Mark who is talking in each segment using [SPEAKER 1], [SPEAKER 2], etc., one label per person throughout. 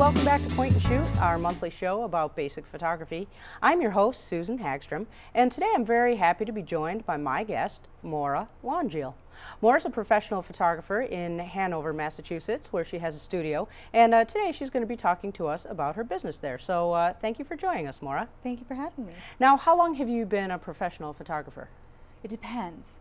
[SPEAKER 1] welcome back to Point and Shoot, our monthly show about basic photography. I'm your host, Susan Hagstrom, and today I'm very happy to be joined by my guest, Maura Longueil. Maura's a professional photographer in Hanover, Massachusetts, where she has a studio, and today she's going to be talking to us about her business there. So thank you for joining us, Maura.
[SPEAKER 2] Thank you for having me.
[SPEAKER 1] Now, how long have you been a professional photographer?
[SPEAKER 2] It depends.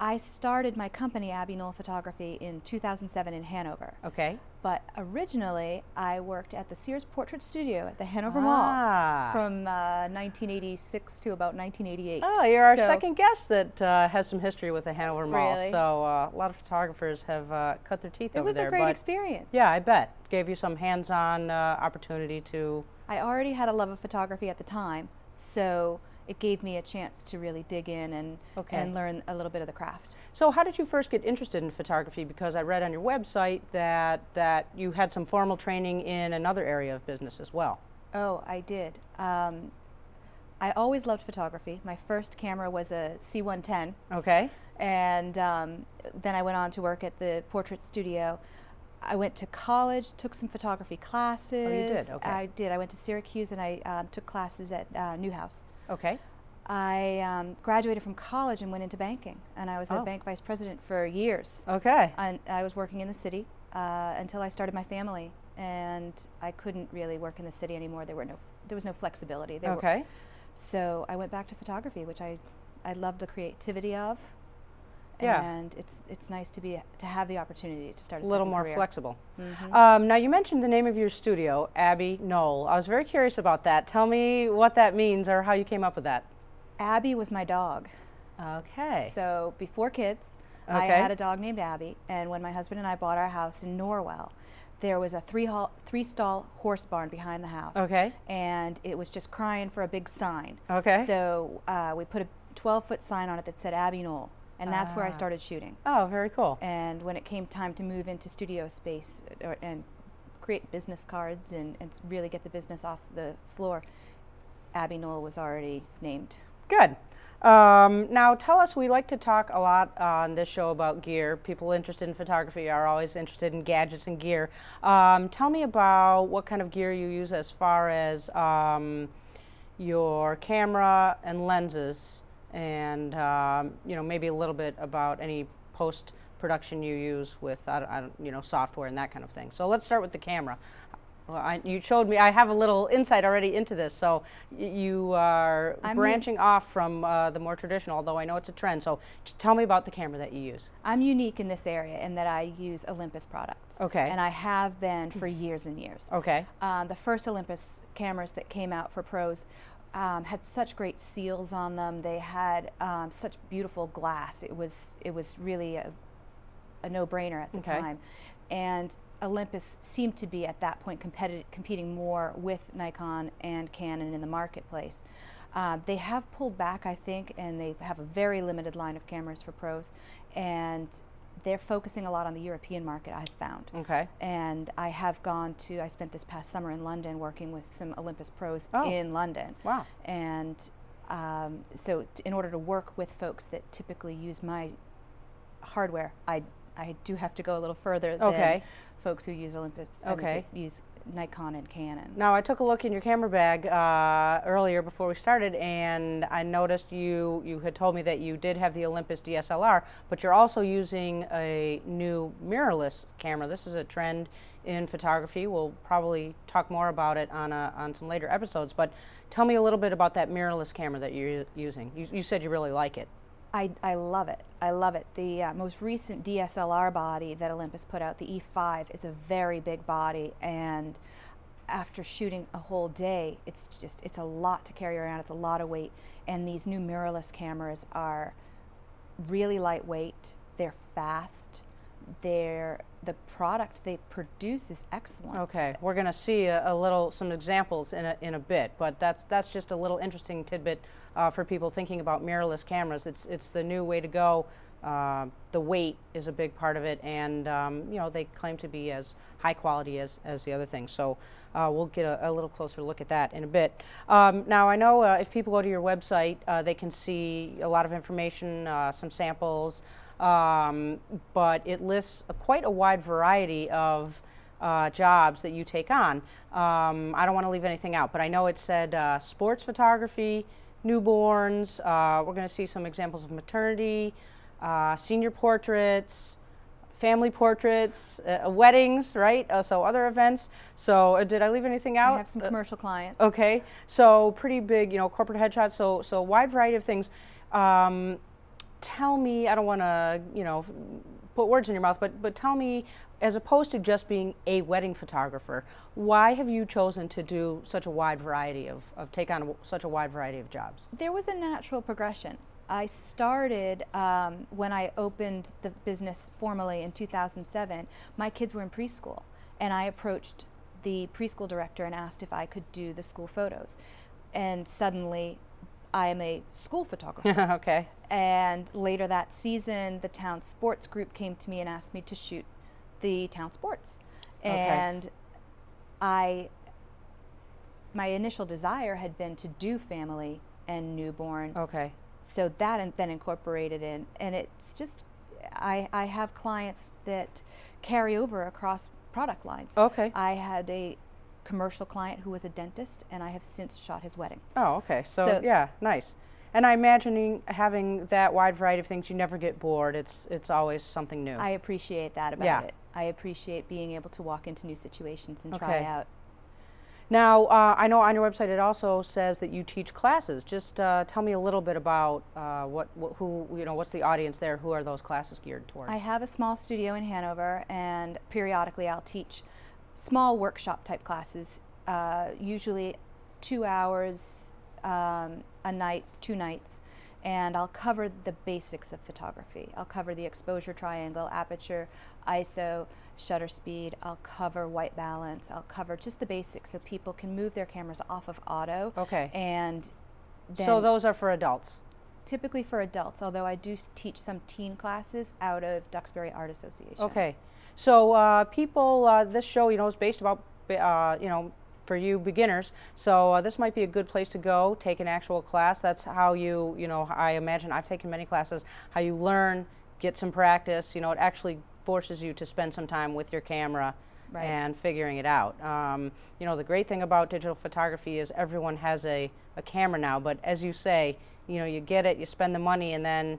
[SPEAKER 2] I started my company, Abbey Knoll Photography, in 2007 in Hanover.
[SPEAKER 1] Okay.
[SPEAKER 2] But originally, I worked at the Sears Portrait Studio at the Hanover Mall from 1986 to about 1988.
[SPEAKER 1] Oh, you're our second guest that has some history with the Hanover Mall.
[SPEAKER 2] Really?
[SPEAKER 1] So a lot of photographers have cut their teeth over there.
[SPEAKER 2] It was a great experience.
[SPEAKER 1] Yeah, I bet. Gave you some hands-on opportunity to...
[SPEAKER 2] I already had a love of photography at the time, so it gave me a chance to really dig in and learn a little bit of the craft.
[SPEAKER 1] So how did you first get interested in photography? Because I read on your website that you had some formal training in another area of business as well.
[SPEAKER 2] Oh, I did. I always loved photography. My first camera was a C110.
[SPEAKER 1] Okay.
[SPEAKER 2] And then I went on to work at the portrait studio. I went to college, took some photography classes.
[SPEAKER 1] Oh, you did? Okay.
[SPEAKER 2] I did. I went to Syracuse and I took classes at Newhouse.
[SPEAKER 1] Okay.
[SPEAKER 2] I graduated from college and went into banking, and I was a bank vice president for years.
[SPEAKER 1] Okay.
[SPEAKER 2] And I was working in the city until I started my family, and I couldn't really work in the city anymore. There was no flexibility. So I went back to photography, which I love the creativity of.
[SPEAKER 1] Yeah.
[SPEAKER 2] And it's nice to have the opportunity to start a
[SPEAKER 1] little more
[SPEAKER 2] career.
[SPEAKER 1] flexible.
[SPEAKER 2] Mm-hmm.
[SPEAKER 1] Now you mentioned the name of your studio, Abbey Knoll. I was very curious about that. Tell me what that means or how you came up with that.
[SPEAKER 2] Abby was my dog.
[SPEAKER 1] Okay.
[SPEAKER 2] So before kids, I had a dog named Abby, and when my husband and I bought our house in Norwell, there was a three-stall horse barn behind the house.
[SPEAKER 1] Okay.
[SPEAKER 2] And it was just crying for a big sign.
[SPEAKER 1] Okay.
[SPEAKER 2] So we put a 12-foot sign on it that said Abbey Knoll. And that's where I started shooting.
[SPEAKER 1] Oh, very cool.
[SPEAKER 2] And when it came time to move into studio space and create business cards and really get the business off the floor, Abbey Knoll was already named.
[SPEAKER 1] Good. Now tell us, we like to talk a lot on this show about gear. People interested in photography are always interested in gadgets and gear. Tell me about what kind of gear you use as far as your camera and lenses. And you know, maybe a little bit about any post-production you use with you know, software and that kind of thing. So let's start with the camera. Well, you showed me, I have a little insight already into this, so you are branching off from the more traditional, although I know it's a trend. So just tell me about the camera that you use.
[SPEAKER 2] I'm unique in this area in that I use Olympus products.
[SPEAKER 1] Okay.
[SPEAKER 2] And I have been for years and years.
[SPEAKER 1] Okay.
[SPEAKER 2] The first Olympus cameras that came out for pros had such great seals on them. They had such beautiful glass. It was really a no-brainer at the time. And Olympus seemed to be at that point competing more with Nikon and Canon in the marketplace. They have pulled back, I think, and they have a very limited line of cameras for pros. And they're focusing a lot on the European market, I've found.
[SPEAKER 1] Okay.
[SPEAKER 2] And I spent this past summer in London working with some Olympus pros in London.
[SPEAKER 1] Wow.
[SPEAKER 2] And so in order to work with folks that typically use my hardware, I do have to go a little further than folks who use Olympus, use Nikon and Canon. Now,
[SPEAKER 1] I took a look in your camera bag earlier before we started, and I noticed you had told me that you did have the Olympus DSLR, but you're also using a new mirrorless camera. This is a trend in photography. We'll probably talk more about it on some later episodes, but tell me a little bit about that mirrorless camera that you're using. You said you really like it.
[SPEAKER 2] I love it. I love it. The most recent DSLR body that Olympus put out, the E5, is a very big body, and after shooting a whole day, it's a lot to carry around. It's a lot of weight, and these new mirrorless cameras are really lightweight. They're fast. The product they produce is excellent.
[SPEAKER 1] Okay, we're going to see some examples in a bit, but that's just a little interesting tidbit for people thinking about mirrorless cameras. It's the new way to go. The weight is a big part of it, and you know, they claim to be as high quality as the other things. So we'll get a little closer look at that in a bit. Now, I know if people go to your website, they can see a lot of information, some samples, but it lists quite a wide variety of jobs that you take on. I don't want to leave anything out, but I know it said sports photography, newborns. We're going to see some examples of maternity, senior portraits, family portraits, weddings, right? So other events. So did I leave anything out?
[SPEAKER 2] I have some commercial clients.
[SPEAKER 1] Okay, so pretty big, corporate headshots. So a wide variety of things. Tell me, I don't want to, put words in your mouth, but tell me, as opposed to just being a wedding photographer, why have you chosen to do such a wide variety of take on such a wide variety of jobs?
[SPEAKER 2] There was a natural progression. I started when I opened the business formally in 2007. My kids were in preschool, and I approached the preschool director and asked if I could do the school photos. And suddenly, I am a school photographer.
[SPEAKER 1] Okay.
[SPEAKER 2] And later that season, the town sports group came to me and asked me to shoot the town sports.
[SPEAKER 1] Okay.
[SPEAKER 2] And my initial desire had been to do family and newborn.
[SPEAKER 1] Okay.
[SPEAKER 2] So that then incorporated in, and it's just, I have clients that carry over across product lines.
[SPEAKER 1] Okay.
[SPEAKER 2] I had a commercial client who was a dentist, and I have since shot his wedding.
[SPEAKER 1] Oh, okay. So yeah, nice. And I'm imagining having that wide variety of things, you never get bored. It's always something new.
[SPEAKER 2] I appreciate that about it. I appreciate being able to walk into new situations and try out.
[SPEAKER 1] Now, I know on your website it also says that you teach classes. Just tell me a little bit about what's the audience there? Who are those classes geared towards?
[SPEAKER 2] I have a small studio in Hanover, and periodically I'll teach small workshop type classes, usually 2 hours a night, 2 nights, and I'll cover the basics of photography. I'll cover the exposure triangle, aperture, ISO, shutter speed. I'll cover white balance. I'll cover just the basics so people can move their cameras off of auto.
[SPEAKER 1] Okay.
[SPEAKER 2] And then
[SPEAKER 1] so those are for adults?
[SPEAKER 2] Typically for adults, although I do teach some teen classes out of Duxbury Art Association.
[SPEAKER 1] Okay. So people, this show, is based about, for you beginners. So this might be a good place to go, take an actual class. That's how you, I imagine, I've taken many classes, how you learn, get some practice. It actually forces you to spend some time with your camera and figuring it out. The great thing about digital photography is everyone has a camera now, but as you say, you get it, you spend the money, and then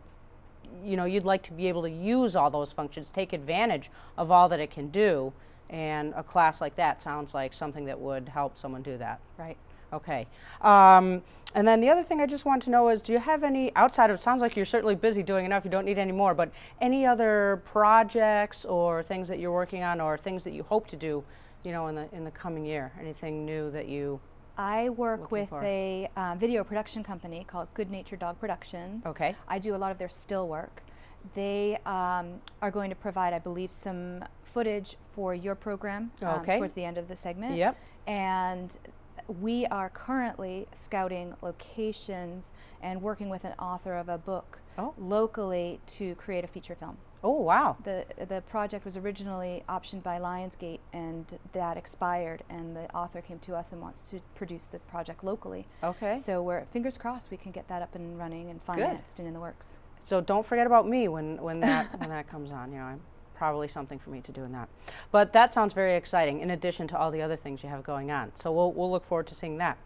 [SPEAKER 1] you'd like to be able to use all those functions, take advantage of all that it can do, and a class like that sounds like something that would help someone do that.
[SPEAKER 2] Right.
[SPEAKER 1] Okay. And then the other thing I just want to know is, do you have any, outside of, it sounds like you're certainly busy doing enough, you don't need any more, but any other projects or things that you're working on or things that you hope to do, in the coming year? Anything new that you
[SPEAKER 2] I work with a video production company called Good Natured Dog Productions.
[SPEAKER 1] Okay.
[SPEAKER 2] I do a lot of their still work. They are going to provide, I believe, some footage for your program towards the end of the segment.
[SPEAKER 1] Yep.
[SPEAKER 2] And we are currently scouting locations and working with an author of a book locally to create a feature film.
[SPEAKER 1] Oh, wow.
[SPEAKER 2] The project was originally optioned by Lionsgate, and that expired, and the author came to us and wants to produce the project locally.
[SPEAKER 1] Okay.
[SPEAKER 2] So we're fingers crossed we can get that up and running and financed and in the works.
[SPEAKER 1] So don't forget about me when that comes on. I'm probably something for me to do in that. But that sounds very exciting, in addition to all the other things you have going on. So we'll look forward to seeing that.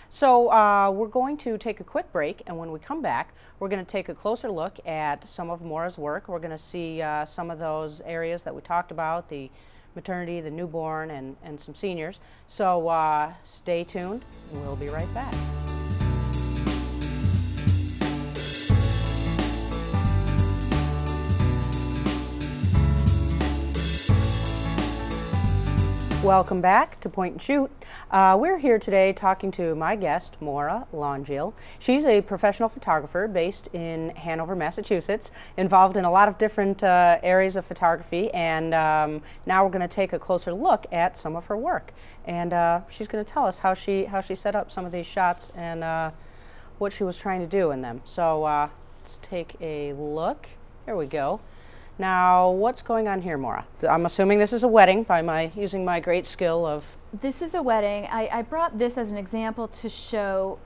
[SPEAKER 1] So we're going to take a quick break, and when we come back, we're going to take a closer look at some of Maura's work. We're going to see some of those areas that we talked about, the maternity, the newborn, and some seniors. So stay tuned. We'll be right back. Welcome back to Point and Shoot. We're here today talking to my guest, Maura Longueil. She's a professional photographer based in Hanover, Massachusetts, involved in a lot of different areas of photography, and now we're going to take a closer look at some of her work. And she's going to tell us how she set up some of these shots and what she was trying to do in them. So let's take a look. Here we go. Now, what's going on here, Maura? I'm assuming this is a wedding by using my great skill of...
[SPEAKER 3] This is a wedding. I brought this as an example to show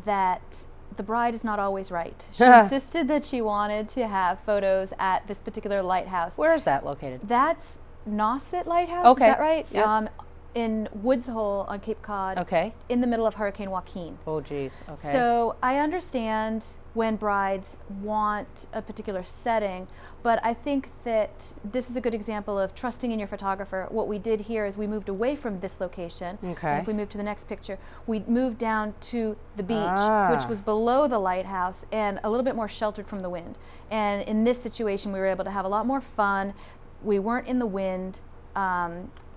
[SPEAKER 3] that the bride is not always right. She insisted that she wanted to have photos at this particular lighthouse.
[SPEAKER 1] Where is that located?
[SPEAKER 3] That's Nauset Lighthouse,
[SPEAKER 1] Okay.
[SPEAKER 3] is that right?
[SPEAKER 1] Yep.
[SPEAKER 3] In Woods Hole on Cape Cod,
[SPEAKER 1] Okay.
[SPEAKER 3] in the middle of Hurricane Joaquin.
[SPEAKER 1] Oh, geez. Okay.
[SPEAKER 3] So I understand when brides want a particular setting, but I think that this is a good example of trusting in your photographer. What we did here is we moved away from this location.
[SPEAKER 1] Okay.
[SPEAKER 3] And if we move to the next picture, we moved down to the beach,
[SPEAKER 1] Ah.
[SPEAKER 3] which was below the lighthouse and a little bit more sheltered from the wind. And in this situation, we were able to have a lot more fun. We weren't in the wind.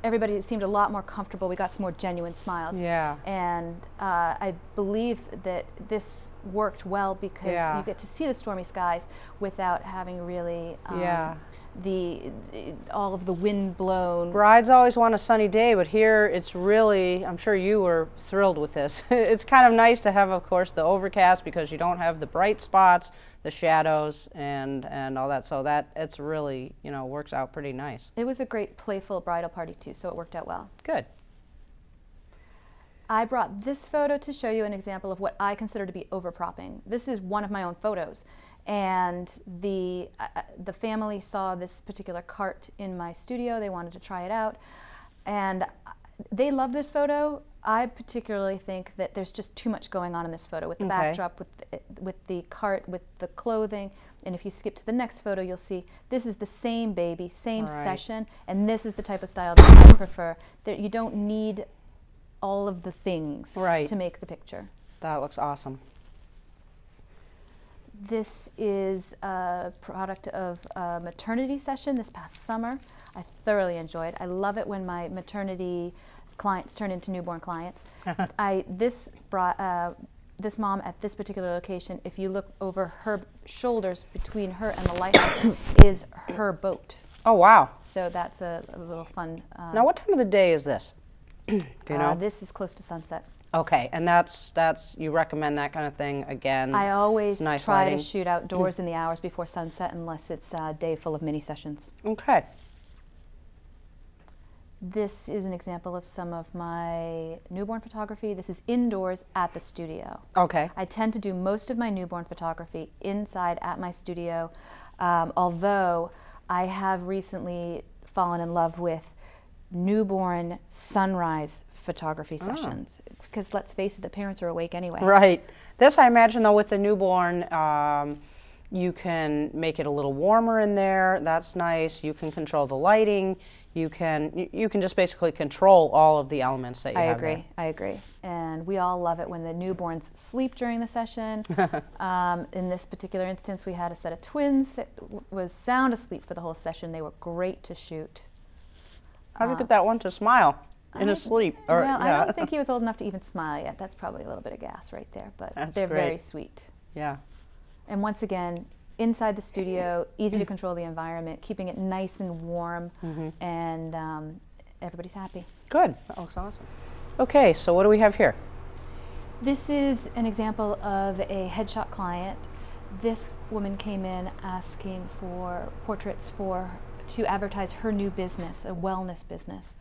[SPEAKER 3] Everybody seemed a lot more comfortable. We got some more genuine smiles.
[SPEAKER 1] Yeah.
[SPEAKER 3] And I believe that this worked well because
[SPEAKER 1] Yeah.
[SPEAKER 3] you get to see the stormy skies without having really
[SPEAKER 1] Yeah.
[SPEAKER 3] all of the wind blown.
[SPEAKER 1] Brides always want a sunny day, but here it's really, I'm sure you were thrilled with this. It's kind of nice to have, of course, the overcast because you don't have the bright spots, the shadows, and all that. So that it's really, you know, works out pretty nice.
[SPEAKER 3] It was a great playful bridal party too, so it worked out well.
[SPEAKER 1] Good.
[SPEAKER 3] I brought this photo to show you an example of what I consider to be overpropping. This is one of my own photos, and the family saw this particular cart in my studio. They wanted to try it out, and they love this photo. I particularly think that there's just too much going on in this photo with the backdrop, with the cart, with the clothing. And if you skip to the next photo, you'll see this is the same baby, same session, and this is the type of style that I prefer. That you don't need all of the things to make the picture.
[SPEAKER 1] That looks awesome.
[SPEAKER 3] This is a product of a maternity session this past summer. I thoroughly enjoyed. I love it when my maternity clients turn into newborn clients. This mom at this particular location, if you look over her shoulders between her and the lighthouse, is her boat.
[SPEAKER 1] Oh, wow.
[SPEAKER 3] So that's a little fun.
[SPEAKER 1] Now, what time of the day is this? Do you know?
[SPEAKER 3] This is close to sunset.
[SPEAKER 1] Okay, and that's you recommend that kind of thing again?
[SPEAKER 3] I always
[SPEAKER 1] nice
[SPEAKER 3] try
[SPEAKER 1] lighting.
[SPEAKER 3] to shoot outdoors in the hours before sunset unless it's a day full of mini sessions.
[SPEAKER 1] Okay.
[SPEAKER 3] This is an example of some of my newborn photography. This is indoors at the studio.
[SPEAKER 1] Okay.
[SPEAKER 3] I tend to do most of my newborn photography inside at my studio, although I have recently fallen in love with newborn sunrise photography sessions, because let's face it, the parents are awake anyway.
[SPEAKER 1] Right. This, I imagine, though, with the newborn, you can make it a little warmer in there. That's nice. You can control the lighting. You can just basically control all of the elements that you have there.
[SPEAKER 3] I agree. And we all love it when the newborns sleep during the session. In this particular instance, we had a set of twins that was sound asleep for the whole session. They were great to shoot.
[SPEAKER 1] How did you get that one to smile in his sleep?
[SPEAKER 3] Well, I don't think he was old enough to even smile yet. That's probably a little bit of gas right there, but they're very sweet.
[SPEAKER 1] Yeah.
[SPEAKER 3] And once again, inside the studio, easy to control the environment, keeping it nice and warm, and everybody's happy.
[SPEAKER 1] Good. That looks awesome. Okay, so what do we have here?
[SPEAKER 3] This is an example of a headshot client. This woman came in asking for portraits to advertise her new business, a wellness business.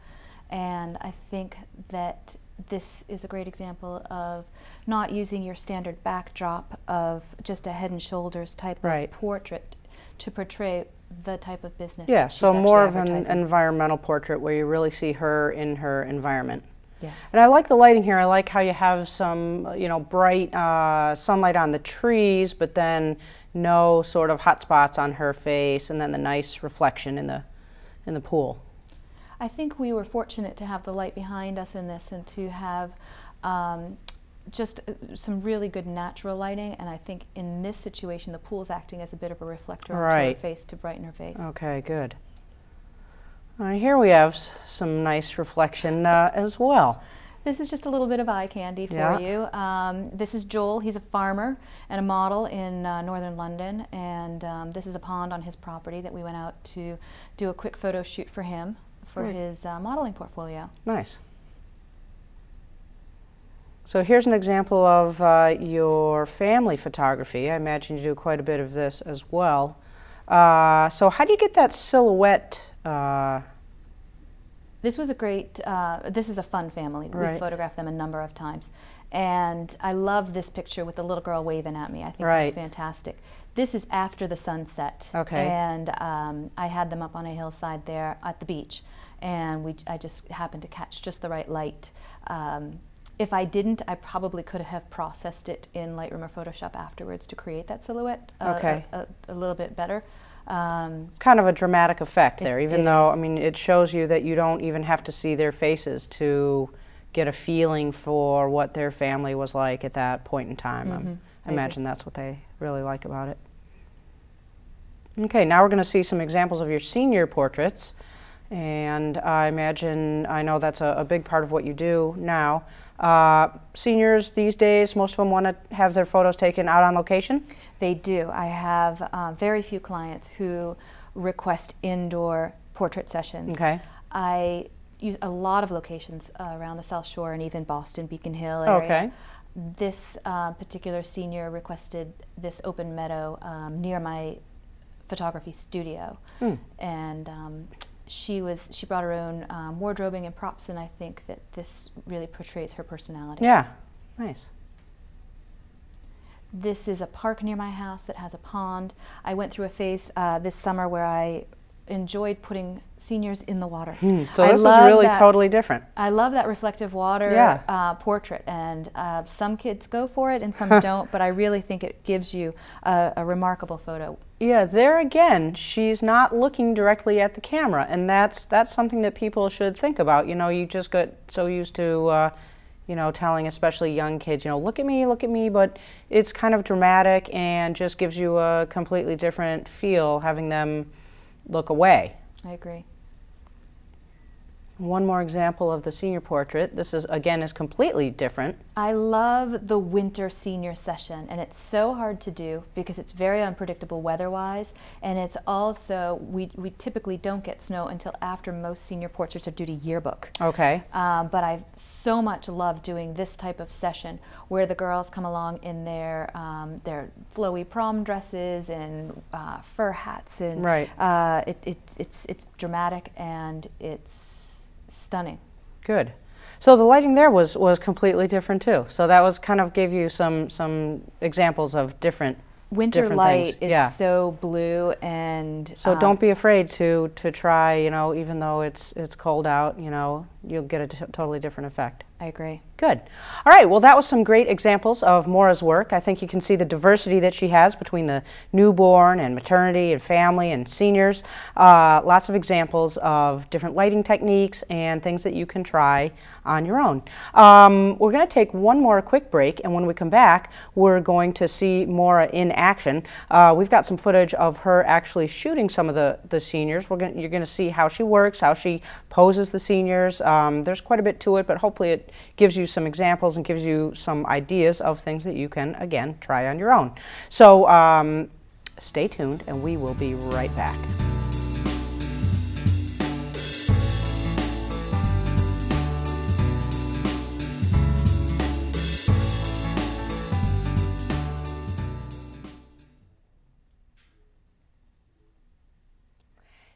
[SPEAKER 3] And I think that this is a great example of not using your standard backdrop of just a head and shoulders type of portrait to portray the type of business.
[SPEAKER 1] Yeah, so more of an environmental portrait where you really see her in her environment.
[SPEAKER 3] Yes.
[SPEAKER 1] And I like the lighting here. I like how you have some, bright sunlight on the trees, but then no sort of hot spots on her face, and then the nice reflection in the pool.
[SPEAKER 3] I think we were fortunate to have the light behind us in this and to have just some really good natural lighting, and I think in this situation the pool's acting as a bit of a reflector onto her face to brighten her face. Okay,
[SPEAKER 1] good. Here we have some nice reflection as well.
[SPEAKER 3] This is just a little bit of eye candy for you. This is Joel. He's a farmer and a model in northern London, and this is a pond on his property that we went out to do a quick photo shoot for him for his modeling portfolio.
[SPEAKER 1] Nice. So here's an example of your family photography. I imagine you do quite a bit of this as well. So how do you get that silhouette?
[SPEAKER 3] This was a great, this is a fun family. We photographed them a number of times. And I love this picture with the little girl waving at me. I think that's fantastic. This is after the sunset.
[SPEAKER 1] Okay.
[SPEAKER 3] And I had them up on a hillside there at the beach, and I just happened to catch just the right light. If I didn't, I probably could have processed it in Lightroom or Photoshop afterwards to create that silhouette a little bit better.
[SPEAKER 1] It's kind of a dramatic effect there, even though,
[SPEAKER 2] is.
[SPEAKER 1] I mean, it shows you that you don't even have to see their faces to get a feeling for what their family was like at that point in time. I imagine that's what they really like about it. Okay, now we're going to see some examples of your senior portraits. And I imagine, I know that's a big part of what you do now. Seniors these days, most of them want to have their photos taken out on location?
[SPEAKER 3] They do. I have very few clients who request indoor portrait sessions.
[SPEAKER 1] Okay.
[SPEAKER 3] I use a lot of locations around the South Shore and even Boston, Beacon Hill area.
[SPEAKER 1] Okay.
[SPEAKER 3] This particular senior requested this open meadow near my photography studio. And she brought her own wardrobing and props, and I think that this really portrays her personality.
[SPEAKER 1] Yeah, nice.
[SPEAKER 3] This is a park near my house that has a pond. I went through a phase this summer where I enjoyed putting seniors in the water.
[SPEAKER 1] So this is really totally different.
[SPEAKER 3] I love that reflective water portrait, and some kids go for it and some don't, but I really think it gives you a remarkable photo.
[SPEAKER 1] Yeah, there again, she's not looking directly at the camera, and that's something that people should think about. You know, you just got so used to, you know, telling especially young kids, you know, look at me, but it's kind of dramatic and just gives you a completely different feel having them look away.
[SPEAKER 3] I agree.
[SPEAKER 1] One more example of the senior portrait. This is, again, is completely different.
[SPEAKER 3] I love the winter senior session, and it's so hard to do because it's very unpredictable weather-wise, and it's also, we typically don't get snow until after most senior portraits are due to yearbook.
[SPEAKER 1] Okay.
[SPEAKER 3] But I so much love doing this type of session where the girls come along in their flowy prom dresses and fur hats, and it's dramatic and it's stunning.
[SPEAKER 1] Good. So the lighting there was completely different too. So that was kind of gave you some examples of different
[SPEAKER 2] winter light
[SPEAKER 1] things.
[SPEAKER 2] is so blue, and
[SPEAKER 1] so don't be afraid to try, you know, even though it's cold out, you know, you'll get a totally different effect.
[SPEAKER 2] I agree.
[SPEAKER 1] Good. All right, well, that was some great examples of Maura's work. I think you can see the diversity that she has between the newborn and maternity and family and seniors. Lots of examples of different lighting techniques and things that you can try on your own. We're going to take one more quick break, and when we come back, we're going to see Maura in action. We've got some footage of her actually shooting some of the seniors. You're going to see how she works, how she poses the seniors. There's quite a bit to it, but hopefully it gives you some examples and gives you some ideas of things that you can, again, try on your own. So stay tuned, and we will be right back.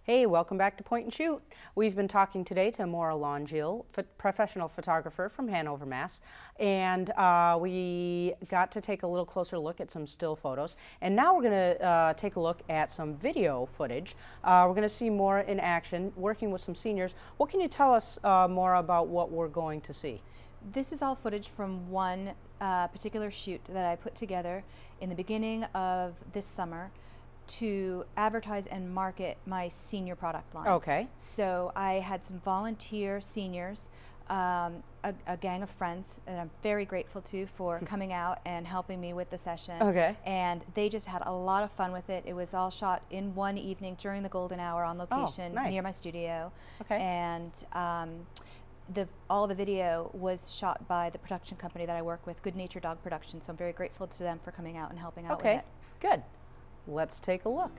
[SPEAKER 1] Hey, welcome back to Point and Shoot. We've been talking today to Maura Longueil, professional photographer from Hanover, Mass. And we got to take a little closer look at some still photos. And now we're going to take a look at some video footage. We're going to see Maura in action, working with some seniors. What can you tell us, Maura, about what we're going to see?
[SPEAKER 2] This is all footage from one particular shoot that I put together in the beginning of this summer to advertise and market my senior product line.
[SPEAKER 1] Okay.
[SPEAKER 2] So I had some volunteer seniors, a gang of friends that I'm very grateful to for coming out and helping me with the session.
[SPEAKER 1] Okay.
[SPEAKER 2] And they just had a lot of fun with it. It was all shot in one evening during the golden hour on location near my studio.
[SPEAKER 1] Okay.
[SPEAKER 2] And all the video was shot by the production company that I work with, Good Nature Dog Production. So I'm very grateful to them for coming out and helping out with it.
[SPEAKER 1] Good. Let's take a look.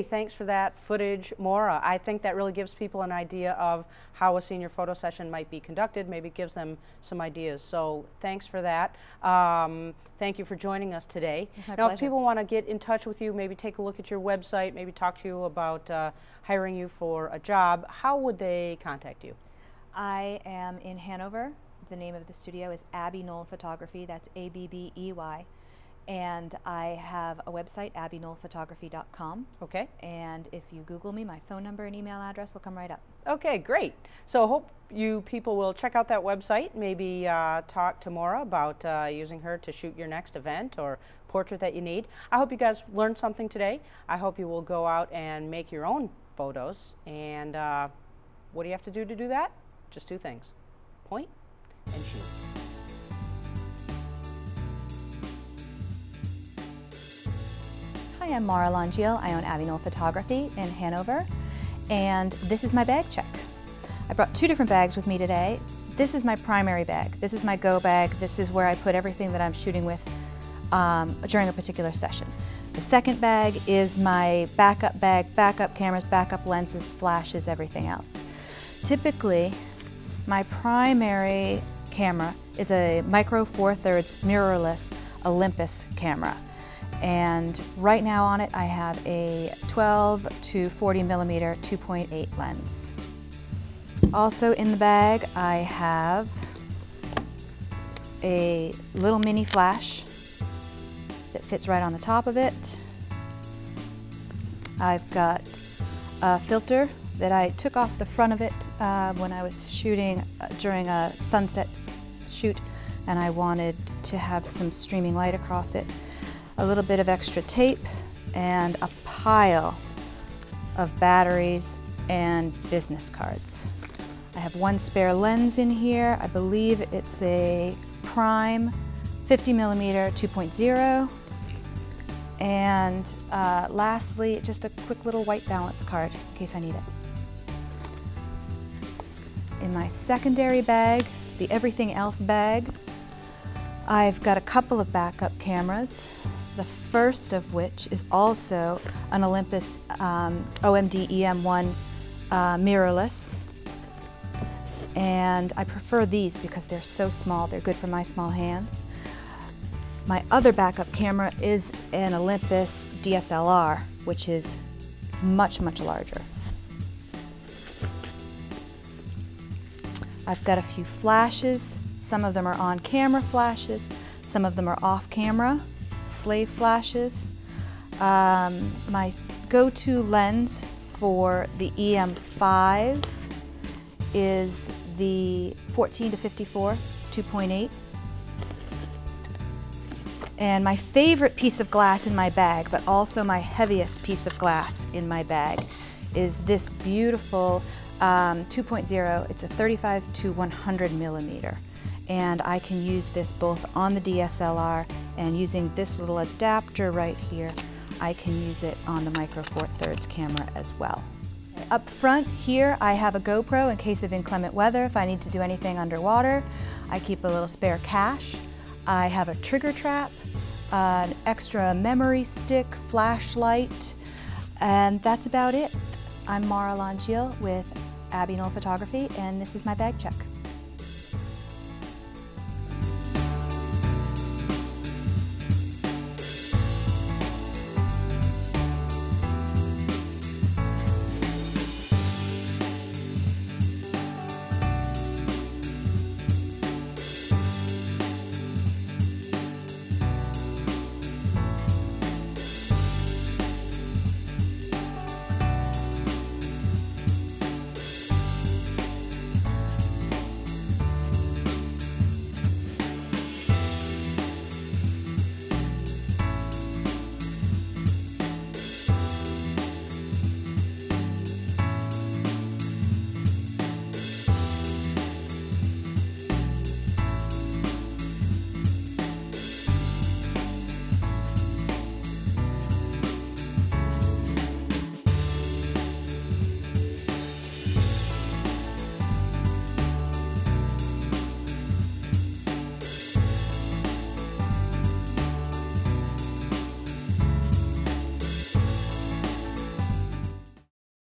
[SPEAKER 1] thanks for that footage, Maura. I think that really gives people an idea of how a senior photo session might be conducted. Maybe gives them some ideas. So thanks for that. Thank you for joining us today.
[SPEAKER 2] It's my
[SPEAKER 1] now,
[SPEAKER 2] pleasure.
[SPEAKER 1] if people want to get in touch with you, maybe take a look at your website, maybe talk to you about hiring you for a job, how would they contact you?
[SPEAKER 2] I am in Hanover. The name of the studio is Abbey Knoll Photography. That's ABBEY. And I have a website, abbyknollphotography.com.
[SPEAKER 1] Okay.
[SPEAKER 2] And if you Google me, my phone number and email address will come right up.
[SPEAKER 1] Okay, great. So hope you people will check out that website, maybe talk to Maura about using her to shoot your next event or portrait that you need. I hope you guys learned something today. I hope you will go out and make your own photos. And what do you have to do that? Just two things: point and shoot.
[SPEAKER 2] Hi, I'm Maura Longueil. I own Abbey Knoll Photography in Hanover, and this is my bag check. I brought two different bags with me today. This is my primary bag. This is my go bag. This is where I put everything that I'm shooting with during a particular session. The second bag is my backup bag, backup cameras, backup lenses, flashes, everything else. Typically, my primary camera is a micro 4/3 mirrorless Olympus camera. And right now on it I have a 12 to 40 millimeter 2.8 lens. Also in the bag I have a little mini flash that fits right on the top of it. I've got a filter that I took off the front of it when I was shooting during a sunset shoot, and I wanted to have some streaming light across it. A little bit of extra tape, and a pile of batteries and business cards. I have one spare lens in here. I believe it's a prime 50 millimeter 2.0. And lastly, just a quick little white balance card in case I need it. In my secondary bag, the everything else bag, I've got a couple of backup cameras. The first of which is also an Olympus OMD EM1 mirrorless. And I prefer these because they're so small, they're good for my small hands. My other backup camera is an Olympus DSLR, which is much, much larger. I've got a few flashes. Some of them are on-camera flashes, some of them are off-camera slave flashes. My go-to lens for the EM5 is the 14 to 54 2.8. And my favorite piece of glass in my bag, but also my heaviest piece of glass in my bag, is this beautiful 2.0. It's a 35 to 100 millimeter. And I can use this both on the DSLR, and using this little adapter right here, I can use it on the micro 4/3 camera as well. Up front here, I have a GoPro in case of inclement weather. If I need to do anything underwater, I keep a little spare cache. I have a trigger trap, an extra memory stick, flashlight, and that's about it. I'm Maura Longueil with Abbey Knoll Photography, and this is my bag check.